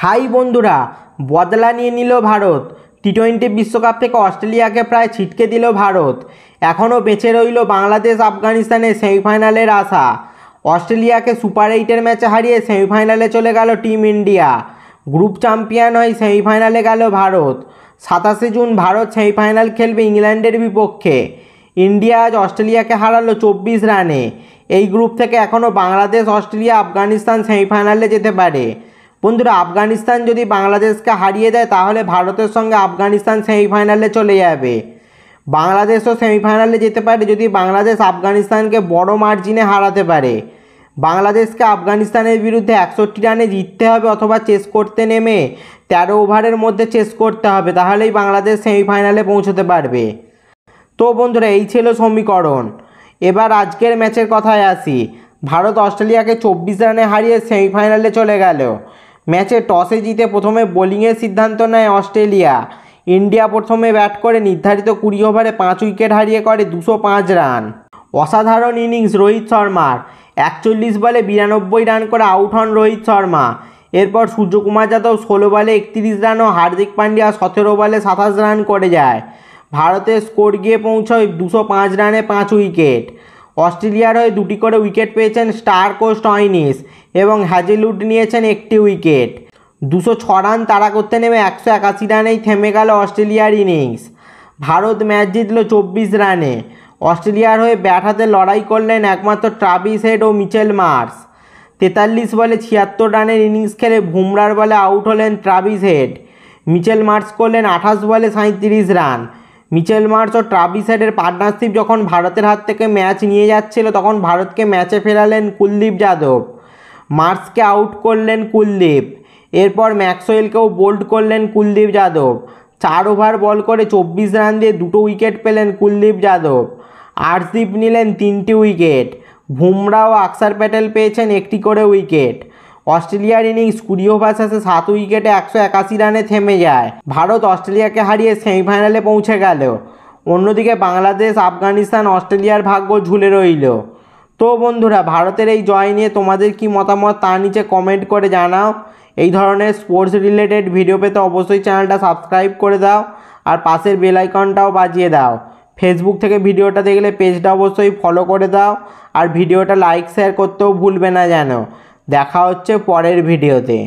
High বন্ধুরা, বদলা নিয়ে নিল ভারত। টি-20 বিশ্বকাপ থেকে অস্ট্রেলিয়াকে প্রায় ছিটকে দিল ভারত। এখনও বেঁচে রইল বাংলাদেশ আফগানিস্তানের সেমিফাইনালের আশা। অস্ট্রেলিয়াকে সুপার 8-এর ম্যাচে হারিয়ে সেমিফাইনালে চলে গেল টিম ইন্ডিয়া। গ্রুপ চ্যাম্পিয়ন হয়ে সেমিফাইনালে গেল ভারত। 27শে জুন ভারত সেমিফাইনাল খেলবে ইংল্যান্ডের বিপক্ষে। ইন্ডিয়া আজ অস্ট্রেলিয়াকে হারালো 24 রানে। এই গ্রুপ থেকে এখনও বাংলাদেশ, অস্ট্রেলিয়া, আফগানিস্তান সেমিফাইনালে যেতে পারে। বন্ধুরা, আফগানিস্তান যদি বাংলাদেশকে হারিয়ে দেয় তাহলে ভারতের সঙ্গে আফগানিস্তান সেমিফাইনালে চলে যাবে। বাংলাদেশও সেমিফাইনালে যেতে পারে যদি বাংলাদেশ আফগানিস্তানকে বড় মার্জিনে হারাতে পারে। বাংলাদেশকে আফগানিস্তানের বিরুদ্ধে 61 রানে জিততে হবে অথবা চেস করতে নেমে 13 ওভারের মধ্যে চেস করতে হবে, তাহলেই বাংলাদেশ সেমিফাইনালে পৌঁছতে পারবে। তো বন্ধুরা, এই ছিল সমীকরণ। এবার আজকের ম্যাচের কথায় আসি। ভারত অস্ট্রেলিয়াকে 24 রানে হারিয়ে সেমিফাইনালে চলে গেল। ম্যাচে টসে জিতে প্রথমে বোলিংয়ের সিদ্ধান্ত নেয় অস্ট্রেলিয়া। ইন্ডিয়া প্রথমে ব্যাট করে নির্ধারিত 20 ওভারে 5 উইকেট হারিয়ে করে 205 রান। অসাধারণ ইনিংস রোহিত শর্মার। 41 বলে 92 রান করে আউট হন রোহিত শর্মা। এরপর সূর্যকুমার যাদব 16 বলে 31 রান ও হার্দিক পান্ডিয়া 17 বলে 27 রান করে যায়। ভারতের স্কোর গিয়ে পৌঁছয় 205 রানে 5 উইকেট। অস্ট্রেলিয়ার হয়ে 2টি করে উইকেট পেয়েছেন স্টার্ক ও স্টয়নিস এবং হ্যাজেলউড নিয়েছেন 1টি উইকেট। 206 রান তাড়া করতে নেমে 181 রানেই থেমে গেল অস্ট্রেলিয়ার ইনিংস। ভারত ম্যাচ জিতল 24 রানে। অস্ট্রেলিয়ার হয়ে ব্যাট হাতে লড়াই করলেন একমাত্র ট্রাভিস হেড ও মিচেল মার্শ। 43 বলে 76 রানের ইনিংস খেলে বুমরার বলে আউট হলেন ট্রাভিস হেড। মিচেল মার্শ করলেন 28 বলে 37 রান। মিচেল মার্শ ও ট্রাভিস হেডের পার্টনারশিপ যখন ভারতের হাত থেকে ম্যাচ নিয়ে যাচ্ছিল তখন ভারতকে ম্যাচে ফেরালেন কুলদীপ যাদব। মার্শকে আউট করলেন কুলদীপ। এরপর ম্যাক্সওয়েলকেও বোল্ড করলেন কুলদীপ যাদব। 4 ওভার বল করে 24 রান দিয়ে 2টো উইকেট পেলেন কুলদীপ যাদব। আর্শদীপ নিলেন 3টি উইকেট। বুমরা ও অক্ষর প্যাটেল পেয়েছেন 1টি করে উইকেট। অস্ট্রেলিয়ার ইনিংস 20 ওভার শেষে 7 উইকেটে 181 রানে থেমে যায়। ভারত অস্ট্রেলিয়াকে হারিয়ে সেমিফাইনালে পৌঁছে গেল। অন্যদিকে বাংলাদেশ, আফগানিস্তান, অস্ট্রেলিয়ার ভাগ্য ঝুলে রইল। তো বন্ধুরা, ভারতের এই জয় নিয়ে তোমাদের কি মতামত তা নিচে কমেন্ট করে জানাও। এই ধরনের স্পোর্টস রিলেটেড ভিডিও পেতে অবশ্যই চ্যানেলটা সাবস্ক্রাইব করে দাও আর পাশের বেল আইকনটাও বাজিয়ে দাও। ফেসবুক থেকে ভিডিওটা দেখলে পেজটা অবশ্যই ফলো করে দাও আর ভিডিওটা লাইক শেয়ার করতেও ভুলবে না যেন। দেখা হচ্ছে পরের ভিডিওতে।